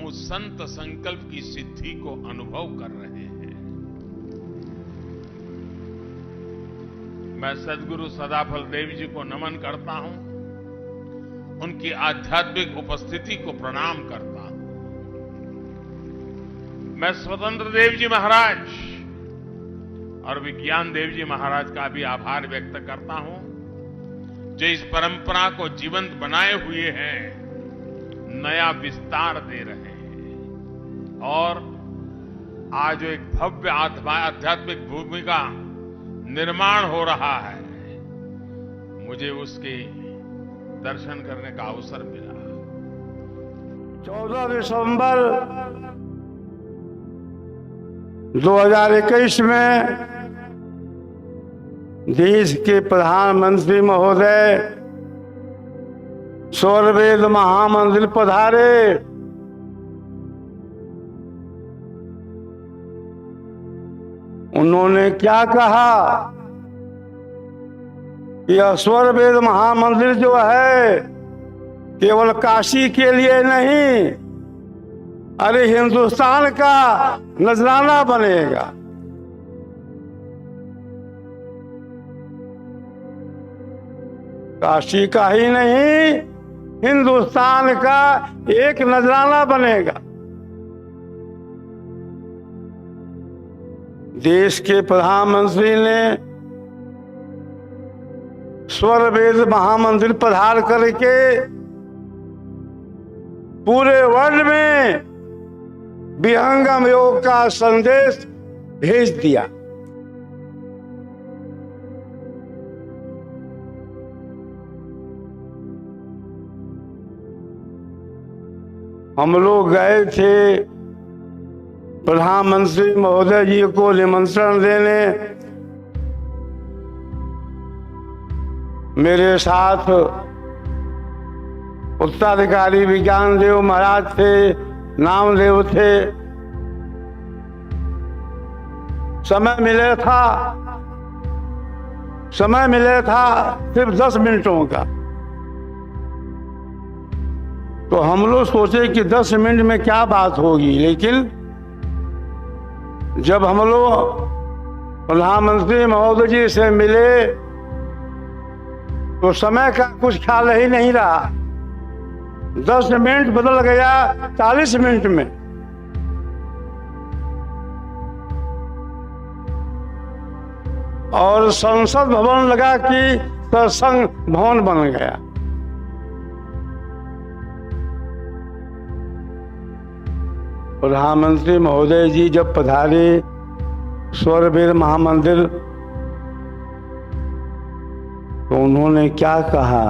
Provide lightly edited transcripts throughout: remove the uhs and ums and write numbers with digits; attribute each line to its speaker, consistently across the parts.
Speaker 1: उस संत संकल्प की सिद्धि को अनुभव कर रहे हैं। मैं सद्गुरु सदाफल देव जी को नमन करता हूं, उनकी आध्यात्मिक उपस्थिति को प्रणाम करता हूं। मैं स्वतंत्र देव जी महाराज और विज्ञान देव जी महाराज का भी आभार व्यक्त करता हूं, जो इस परंपरा को जीवंत बनाए हुए हैं, नया विस्तार दे रहे हैं और आज एक भव्य आध्यात्मिक भूमि का निर्माण हो रहा है। मुझे उसके दर्शन करने का अवसर मिला।
Speaker 2: 14 दिसंबर 2021 में देश के प्रधानमंत्री महोदय स्वर्वेद महामंदिर पधारे। उन्होंने क्या कहा कि स्वर्वेद महामंदिर जो है केवल काशी के लिए नहीं, अरे हिंदुस्तान का नजराना बनेगा। काशी का ही नहीं, हिंदुस्तान का एक नजराना बनेगा। देश के प्रधानमंत्री ने स्वर्वेद महामंदिर पधार करके पूरे वर्ल्ड में विहंगम योग का संदेश भेज दिया। हम लोग गए थे प्रधानमंत्री महोदय जी को निमंत्रण देने। मेरे साथ उत्तराधिकारी विज्ञान देव महाराज थे, नामदेव थे। समय मिले था सिर्फ 10 मिनटों का। तो हम लोग सोचे कि 10 मिनट में क्या बात होगी, लेकिन जब हम लोग प्रधानमंत्री महोदय जी से मिले तो समय का कुछ ख्याल ही नहीं रहा। 10 मिनट बदल गया 40 मिनट में। और संसद भवन लगा कि सत्संग भवन बन गया। प्रधानमंत्री महोदय जी जब पधारे स्वर्वेद महामंदिर, तो उन्होंने क्या कहा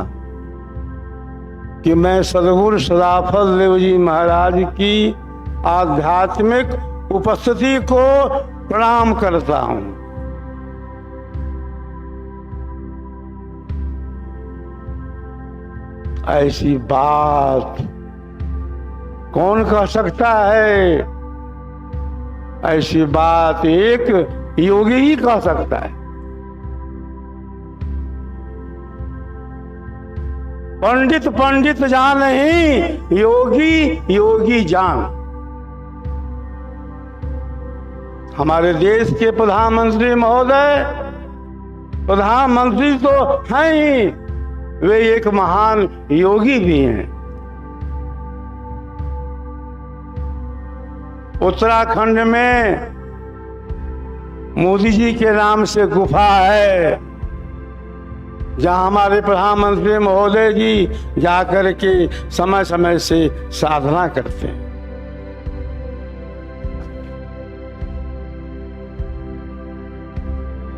Speaker 2: कि मैं सद्गुरु सदाफल देव जी महाराज की आध्यात्मिक उपस्थिति को प्रणाम करता हूं। ऐसी बात कौन कह सकता है? ऐसी बात एक योगी ही कह सकता है। पंडित पंडित जान नहीं, योगी योगी जान। हमारे देश के प्रधानमंत्री महोदय प्रधानमंत्री तो हैं ही, वे एक महान योगी भी हैं। उत्तराखंड में मोदी जी के नाम से गुफा है, जहां हमारे प्रधानमंत्री महोदय जी जाकर के समय समय से साधना करते हैं।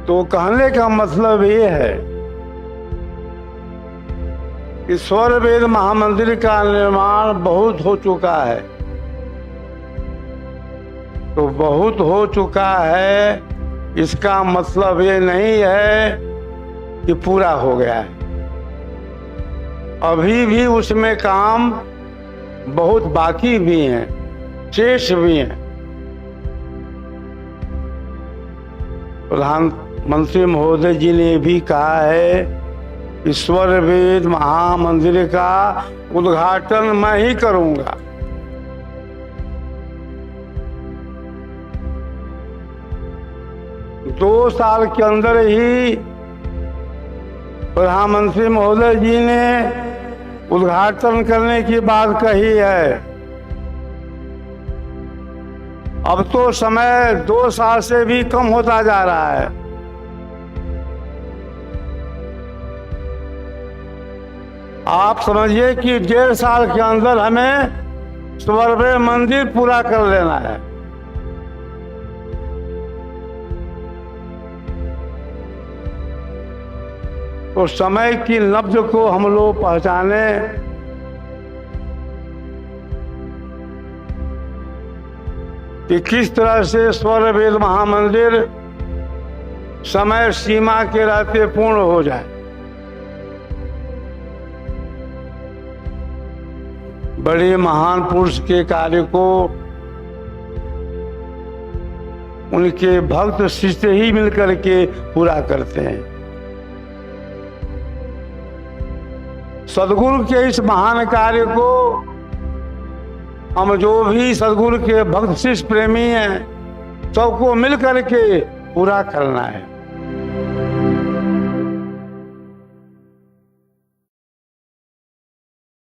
Speaker 2: तो कहने का मतलब ये है कि स्वर्वेद महामंदिर का निर्माण बहुत हो चुका है। तो बहुत हो चुका है, इसका मतलब ये नहीं है कि पूरा हो गया है। अभी भी उसमें काम बहुत बाकी भी हैं, शेष भी हैं। प्रधानमंत्री महोदय जी ने भी कहा है कि स्वर्वेद महामंदिर का उद्घाटन मैं ही करूंगा। 2 साल के अंदर ही प्रधानमंत्री महोदय जी ने उद्घाटन करने की बात कही है। अब तो समय 2 साल से भी कम होता जा रहा है। आप समझिए कि 1.5 साल के अंदर हमें स्वर्ण मंदिर पूरा कर लेना है। तो समय की नब्ज को हम लोग पहचाने, कि किस तरह से स्वर्ण महामंदिर समय सीमा के रहते पूर्ण हो जाए। बड़े महान पुरुष के कार्य को उनके भक्त शिष्य ही मिलकर के पूरा करते हैं। सदगुरु के इस महान कार्य को हम जो भी सदगुरु के भक्त शिष्य प्रेमी हैं, सबको मिल करके पूरा करना है।